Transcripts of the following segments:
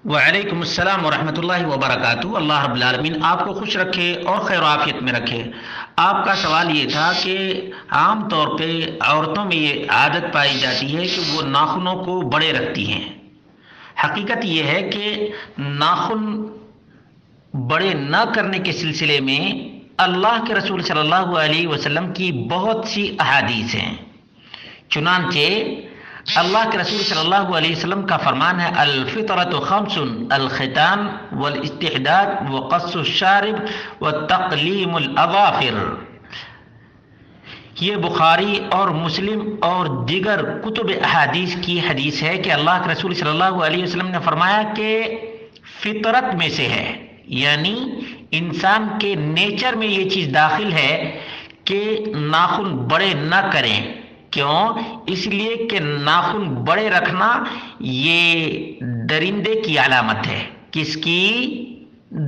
وعلیکم السلام ورحمۃ اللہ وبرکاتہ۔ اللہ رب العالمین آپ کو خوش رکھے اور خیر و عافیت میں رکھے۔ آپ کا سوال یہ تھا کہ عام طور پہ عورتوں میں یہ عادت پائی جاتی ہے کہ وہ ناخنوں کو بڑے رکھتی ہیں۔ حقیقت یہ ہے کہ ناخن بڑے نہ کرنے کے سلسلے میں اللہ کے رسول صلی اللہ علیہ وسلم کی بہت سی احادیث ہیں۔ چنانچہ اللہ کے رسول صلی اللہ علیہ وسلم کا فرمان ہے، الفطرۃ خمس، الختان والاستحداد وقص الشارب وتقلیم الاظافر۔ یہ بخاری اور مسلم اور دیگر کتب احادیث کی حدیث ہے کہ اللہ کے رسول صلی اللہ علیہ وسلم نے فرمایا کہ فطرت میں سے ہے، یعنی انسان کے نیچر میں یہ چیز داخل ہے کہ ناخن بڑے نہ کریں۔ کیوں؟ اس لیے کہ ناخن بڑے رکھنا یہ درندے کی علامت ہے۔ کس کی؟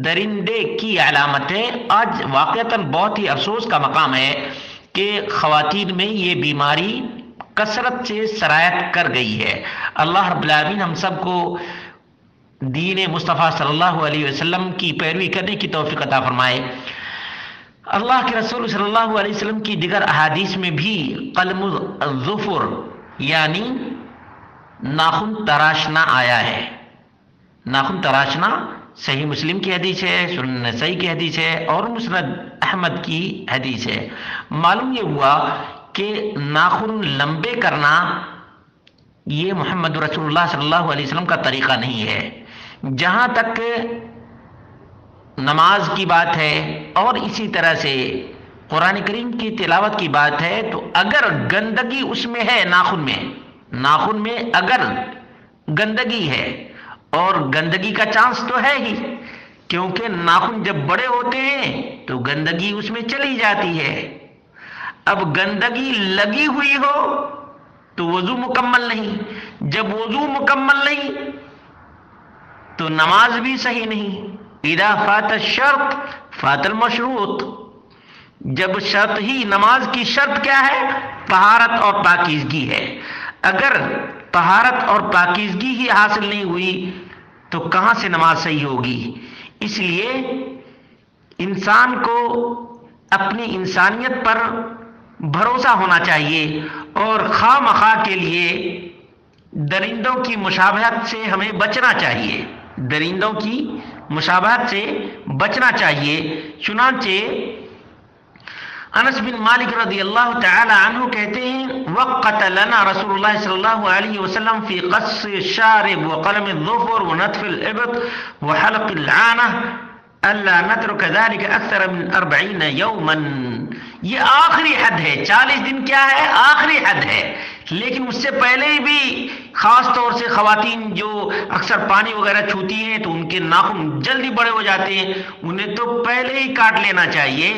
درندے کی علامت ہے۔ آج واقعتاً بہت ہی افسوس کا مقام ہے کہ خواتین میں یہ بیماری کثرت سے سرایت کر گئی ہے۔ اللہ رب العالمین ہم سب کو دین مصطفیٰ صلی اللہ علیہ وسلم کی پیروی کرنے کی توفیق عطا فرمائے۔ اللہ کے رسول صلی اللہ علیہ وسلم کی دیگر احادیث میں بھی قلم الظفر یعنی ناخن تراشنا آیا ہے۔ ناخن تراشنا صحیح مسلم کی حدیث ہے، سنن نسائی کی حدیث ہے اور مسند احمد کی حدیث ہے۔ معلوم یہ ہوا کہ ناخن لمبے کرنا یہ محمد رسول اللہ صلی اللہ علیہ وسلم کا طریقہ نہیں ہے۔ جہاں تک نماز کی بات ہے اور اسی طرح سے قرآن کریم کی تلاوت کی بات ہے تو اگر گندگی اس میں ہے، ناخن میں اگر گندگی ہے، اور گندگی کا چانس تو ہے ہی، کیونکہ ناخن جب بڑے ہوتے ہیں تو گندگی اس میں چلی جاتی ہے۔ اب گندگی لگی ہوئی ہو تو وضو مکمل نہیں، جب وضو مکمل نہیں تو نماز بھی صحیح نہیں۔ اذا فات الشرط فات المشروط۔ جب شرط ہی، نماز کی شرط کیا ہے؟ طہارت اور پاکیزگی ہے۔ اگر طہارت اور پاکیزگی ہی حاصل نہیں ہوئی تو کہاں سے نماز صحیح ہوگی؟ اس لیے انسان کو اپنی انسانیت پر بھروسہ ہونا چاہیے اور خواہ مخواہ کے لیے درندوں کی مشابہت سے ہمیں بچنا چاہیے، درندوں کی مشابہت سے بچنا چاہیے۔ چنانچہ انس بن مالک رضی اللہ تعالی عنہ کہتے ہیں، وقت لنا رسول اللہ صلی اللہ علیہ وسلم فی قص الشارب وقلم الظفر ونتف الابط وحلق العانہ الا نترک ذلك اکثر من 40 یوما۔ یہ آخری حد ہے، 40 دن کیا ہے؟ آخری حد ہے۔ لیکن اس سے پہلے بھی خاص طور سے خواتین جو اکثر پانی وغیرہ چھوتی ہیں تو ان کے ناخن جلدی بڑے ہو جاتے ہیں، انہیں تو پہلے ہی کاٹ لینا چاہیے،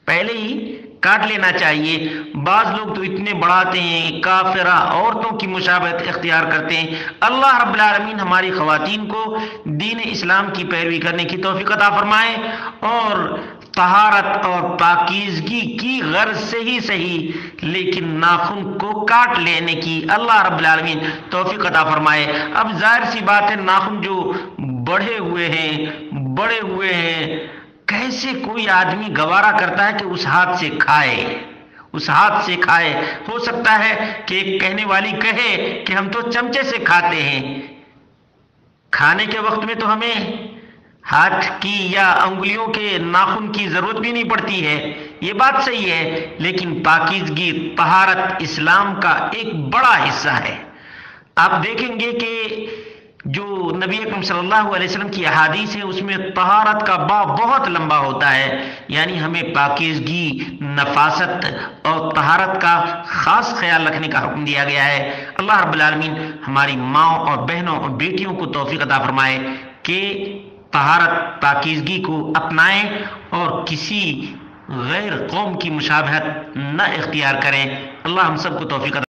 پہلے ہی کاٹ لینا چاہیے۔ بعض لوگ تو اتنے بڑھاتے ہیں، کافرہ عورتوں کی مشابہت اختیار کرتے ہیں۔ اللہ رب العالمین ہماری خواتین کو دین اسلام کی پیروی کرنے کی توفیق عطا فرمائے اور طہارت اور پاکیزگی کی غرض سے ہی صحیح لیکن ناخن کو کاٹ لینے کی اللہ رب العالمین توفیق عطا فرمائے۔ اب ظاہر سی بات ہے، ناخن جو بڑے ہوئے ہیں، کیسے کوئی آدمی گوارا کرتا ہے کہ اس ہاتھ سے کھائے؟ ہو سکتا ہے کہ ایک کہنے والی کہے کہ ہم تو چمچے سے کھاتے ہیں، کھانے کے وقت میں تو ہمیں ہاتھ کی یا انگلیوں کے ناخن کی ضرورت بھی نہیں پڑتی ہے۔ یہ بات صحیح ہے، لیکن پاکیزگی، طہارت اسلام کا ایک بڑا حصہ ہے۔ آپ دیکھیں گے کہ جو نبی اکرم صلی اللہ علیہ وسلم کی احادیث ہے اس میں طہارت کا باب بہت لمبا ہوتا ہے، یعنی ہمیں پاکیزگی، نفاست اور طہارت کا خاص خیال رکھنے کا حکم دیا گیا ہے۔ اللہ رب العالمین ہماری ماؤں اور بہنوں اور بیٹیوں کو توفیق عطا فرمائے کہ طہارت، پاکیزگی کو اپنائیں اور کسی غیر قوم کی مشابہت نہ اختیار کریں۔ اللہ ہم سب کو توفیق عطا